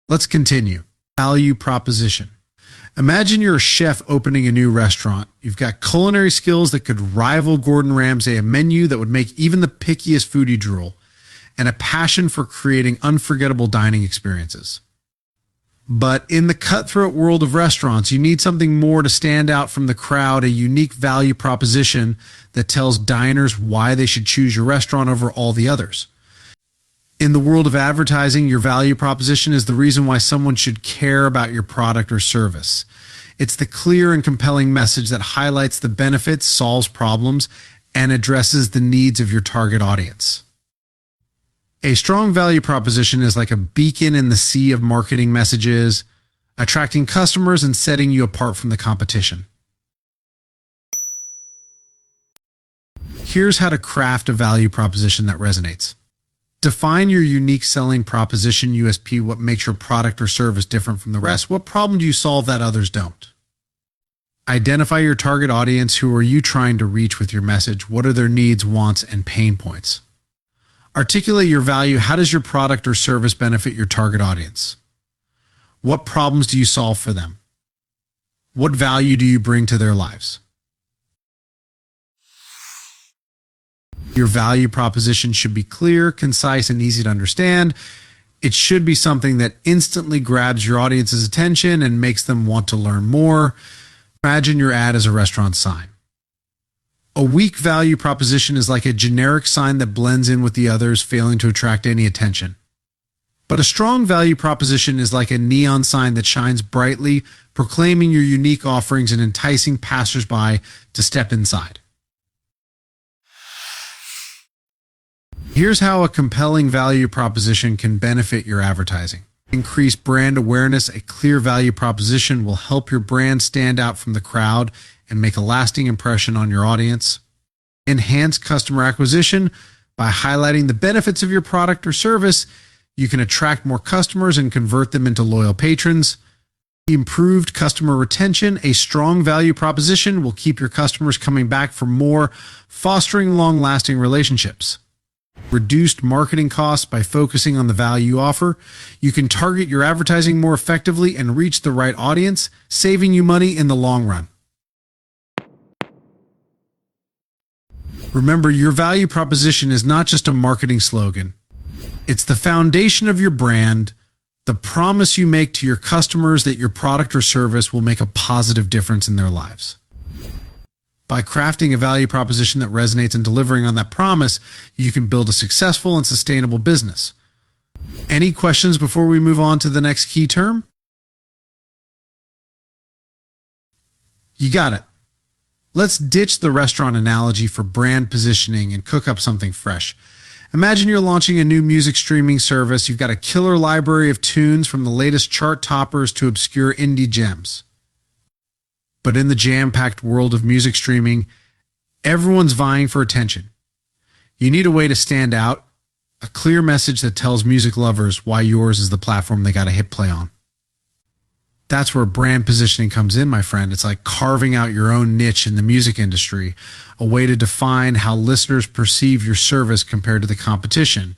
Let's continue. Value proposition. Imagine you're a chef opening a new restaurant. You've got culinary skills that could rival Gordon Ramsay, a menu that would make even the pickiest foodie drool, and a passion for creating unforgettable dining experiences. But in the cutthroat world of restaurants, you need something more to stand out from the crowd, a unique value proposition that tells diners why they should choose your restaurant over all the others. In the world of advertising, your value proposition is the reason why someone should care about your product or service. It's the clear and compelling message that highlights the benefits, solves problems, and addresses the needs of your target audience. A strong value proposition is like a beacon in the sea of marketing messages, attracting customers and setting you apart from the competition. Here's how to craft a value proposition that resonates. Define your unique selling proposition, USP, what makes your product or service different from the rest. What problem do you solve that others don't? Identify your target audience. Who are you trying to reach with your message? What are their needs, wants, and pain points? Articulate your value. How does your product or service benefit your target audience? What problems do you solve for them? What value do you bring to their lives? Your value proposition should be clear, concise, and easy to understand. It should be something that instantly grabs your audience's attention and makes them want to learn more. Imagine your ad as a restaurant sign. A weak value proposition is like a generic sign that blends in with the others, failing to attract any attention. But a strong value proposition is like a neon sign that shines brightly, proclaiming your unique offerings and enticing passersby to step inside. Here's how a compelling value proposition can benefit your advertising. Increase brand awareness. A clear value proposition will help your brand stand out from the crowd and make a lasting impression on your audience. Enhance customer acquisition. By highlighting the benefits of your product or service, you can attract more customers and convert them into loyal patrons. Improved customer retention. A strong value proposition will keep your customers coming back for more, fostering long-lasting relationships. Reduced marketing costs. By focusing on the value you offer, you can target your advertising more effectively and reach the right audience, saving you money in the long run. Remember, your value proposition is not just a marketing slogan. It's the foundation of your brand, the promise you make to your customers that your product or service will make a positive difference in their lives. By crafting a value proposition that resonates and delivering on that promise, you can build a successful and sustainable business. Any questions before we move on to the next key term? You got it. Let's ditch the restaurant analogy for brand positioning and cook up something fresh. Imagine you're launching a new music streaming service. You've got a killer library of tunes from the latest chart toppers to obscure indie gems. But in the jam-packed world of music streaming, everyone's vying for attention. You need a way to stand out, a clear message that tells music lovers why yours is the platform they got to hit play on. That's where brand positioning comes in, my friend. It's like carving out your own niche in the music industry, a way to define how listeners perceive your service compared to the competition.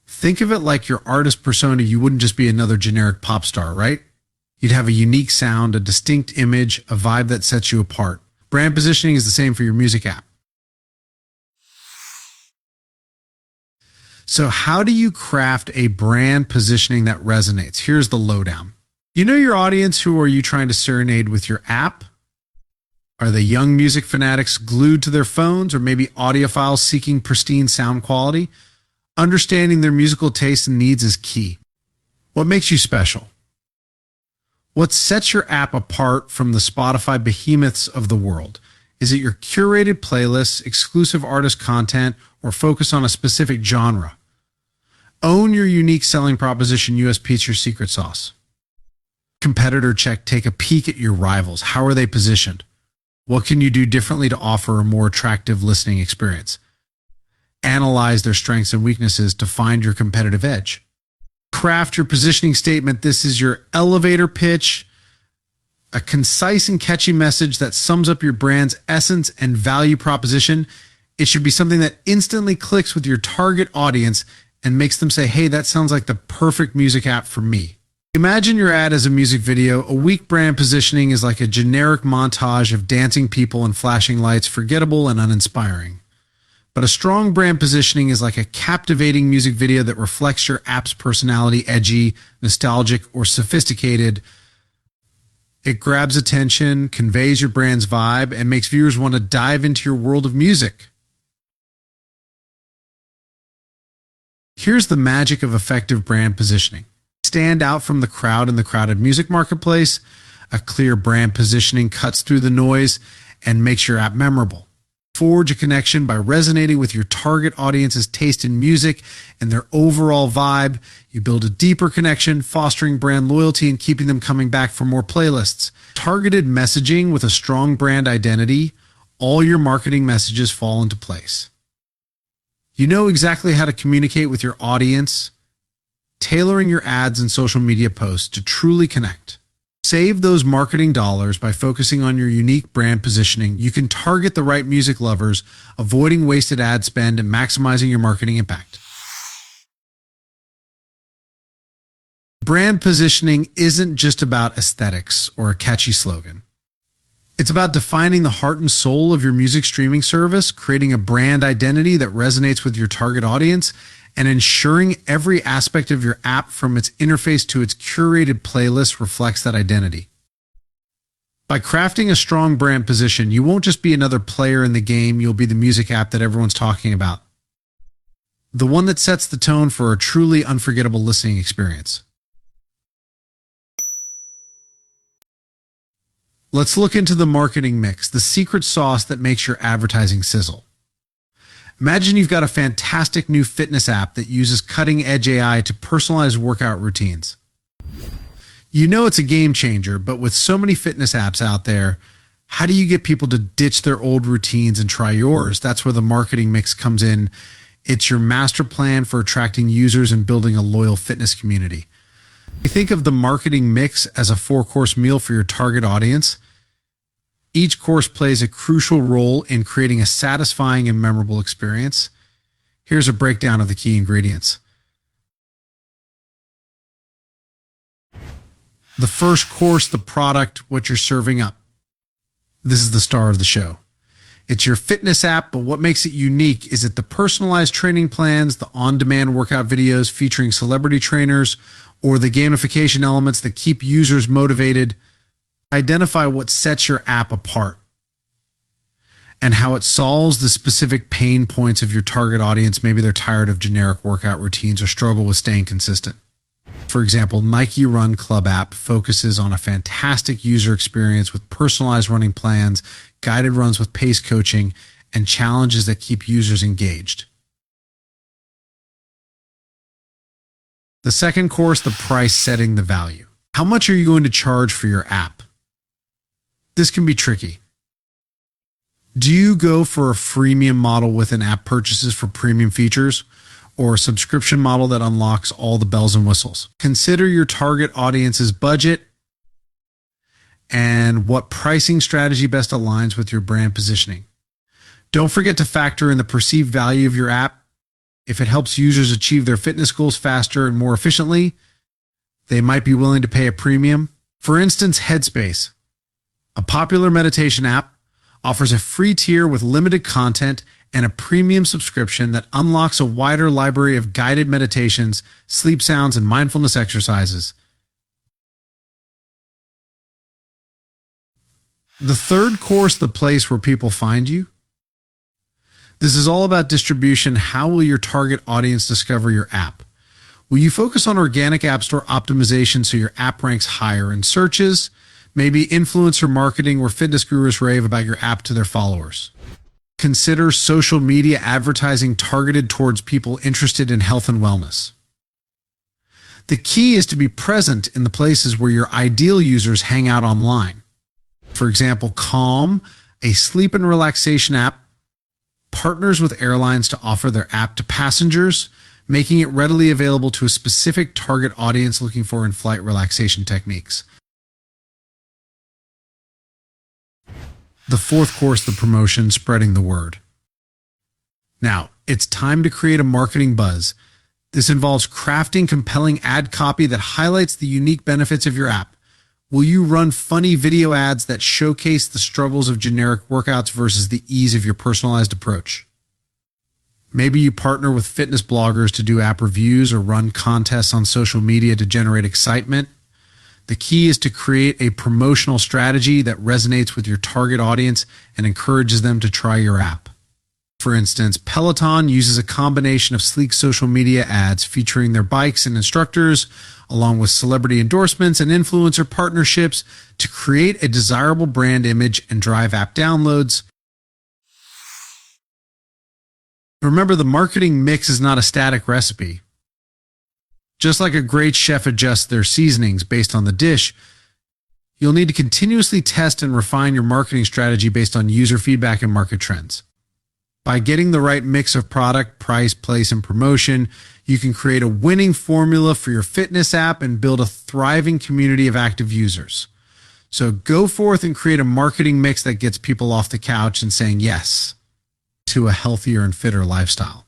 Think of it like your artist persona. You wouldn't just be another generic pop star, right? You'd have a unique sound, a distinct image, a vibe that sets you apart. Brand positioning is the same for your music app. So how do you craft a brand positioning that resonates? Here's the lowdown. You know your audience. Who are you trying to serenade with your app? Are they young music fanatics glued to their phones, or maybe audiophiles seeking pristine sound quality? Understanding their musical tastes and needs is key. What makes you special? What sets your app apart from the Spotify behemoths of the world? Is it your curated playlists, exclusive artist content, or focus on a specific genre? Own your unique selling proposition. USP is your secret sauce. Competitor check. Take a peek at your rivals. How are they positioned? What can you do differently to offer a more attractive listening experience? Analyze their strengths and weaknesses to find your competitive edge. Craft your positioning statement. This is your elevator pitch, a concise and catchy message that sums up your brand's essence and value proposition. It should be something that instantly clicks with your target audience and makes them say, hey, that sounds like the perfect music app for me. Imagine your ad as a music video. A weak brand positioning is like a generic montage of dancing people and flashing lights, forgettable and uninspiring. But a strong brand positioning is like a captivating music video that reflects your app's personality, edgy, nostalgic, or sophisticated. It grabs attention, conveys your brand's vibe, and makes viewers want to dive into your world of music. Here's the magic of effective brand positioning. Stand out from the crowd in the crowded music marketplace. A clear brand positioning cuts through the noise and makes your app memorable. Forge a connection by resonating with your target audience's taste in music and their overall vibe. You build a deeper connection, fostering brand loyalty and keeping them coming back for more playlists. Targeted messaging with a strong brand identity, all your marketing messages fall into place. You know exactly how to communicate with your audience, tailoring your ads and social media posts to truly connect. Save those marketing dollars by focusing on your unique brand positioning. You can target the right music lovers, avoiding wasted ad spend and maximizing your marketing impact. Brand positioning isn't just about aesthetics or a catchy slogan. It's about defining the heart and soul of your music streaming service, creating a brand identity that resonates with your target audience, and ensuring every aspect of your app from its interface to its curated playlist reflects that identity. By crafting a strong brand position, you won't just be another player in the game, you'll be the music app that everyone's talking about. The one that sets the tone for a truly unforgettable listening experience. Let's look into the marketing mix, the secret sauce that makes your advertising sizzle. Imagine you've got a fantastic new fitness app that uses cutting-edge AI to personalize workout routines. You know it's a game changer, but with so many fitness apps out there, how do you get people to ditch their old routines and try yours? That's where the marketing mix comes in. It's your master plan for attracting users and building a loyal fitness community. You think of the marketing mix as a 4-course meal for your target audience. Each course plays a crucial role in creating a satisfying and memorable experience. Here's a breakdown of the key ingredients. The first course, the product, what you're serving up. This is the star of the show. It's your fitness app, but what makes it unique is it the personalized training plans, the on-demand workout videos featuring celebrity trainers, or the gamification elements that keep users motivated. Identify what sets your app apart and how it solves the specific pain points of your target audience. Maybe they're tired of generic workout routines or struggle with staying consistent. For example, Nike Run Club app focuses on a fantastic user experience with personalized running plans, guided runs with pace coaching, and challenges that keep users engaged. The second course, the price, setting the value. How much are you going to charge for your app? This can be tricky. Do you go for a freemium model with in-app purchases for premium features, or a subscription model that unlocks all the bells and whistles? Consider your target audience's budget and what pricing strategy best aligns with your brand positioning. Don't forget to factor in the perceived value of your app. If it helps users achieve their fitness goals faster and more efficiently, they might be willing to pay a premium. For instance, Headspace, a popular meditation app, offers a free tier with limited content and a premium subscription that unlocks a wider library of guided meditations, sleep sounds, and mindfulness exercises. The third course, the place where people find you. This is all about distribution. How will your target audience discover your app? Will you focus on organic App Store optimization so your app ranks higher in searches? Maybe influencer marketing where fitness gurus rave about your app to their followers. Consider social media advertising targeted towards people interested in health and wellness. The key is to be present in the places where your ideal users hang out online. For example, Calm, a sleep and relaxation app, partners with airlines to offer their app to passengers, making it readily available to a specific target audience looking for in-flight relaxation techniques. The fourth course, the promotion, spreading the word. Now, it's time to create a marketing buzz. This involves crafting compelling ad copy that highlights the unique benefits of your app. Will you run funny video ads that showcase the struggles of generic workouts versus the ease of your personalized approach? Maybe you partner with fitness bloggers to do app reviews or run contests on social media to generate excitement. The key is to create a promotional strategy that resonates with your target audience and encourages them to try your app. For instance, Peloton uses a combination of sleek social media ads featuring their bikes and instructors, along with celebrity endorsements and influencer partnerships to create a desirable brand image and drive app downloads. Remember, the marketing mix is not a static recipe. Just like a great chef adjusts their seasonings based on the dish, you'll need to continuously test and refine your marketing strategy based on user feedback and market trends. By getting the right mix of product, price, place, and promotion, you can create a winning formula for your fitness app and build a thriving community of active users. So go forth and create a marketing mix that gets people off the couch and saying yes to a healthier and fitter lifestyle.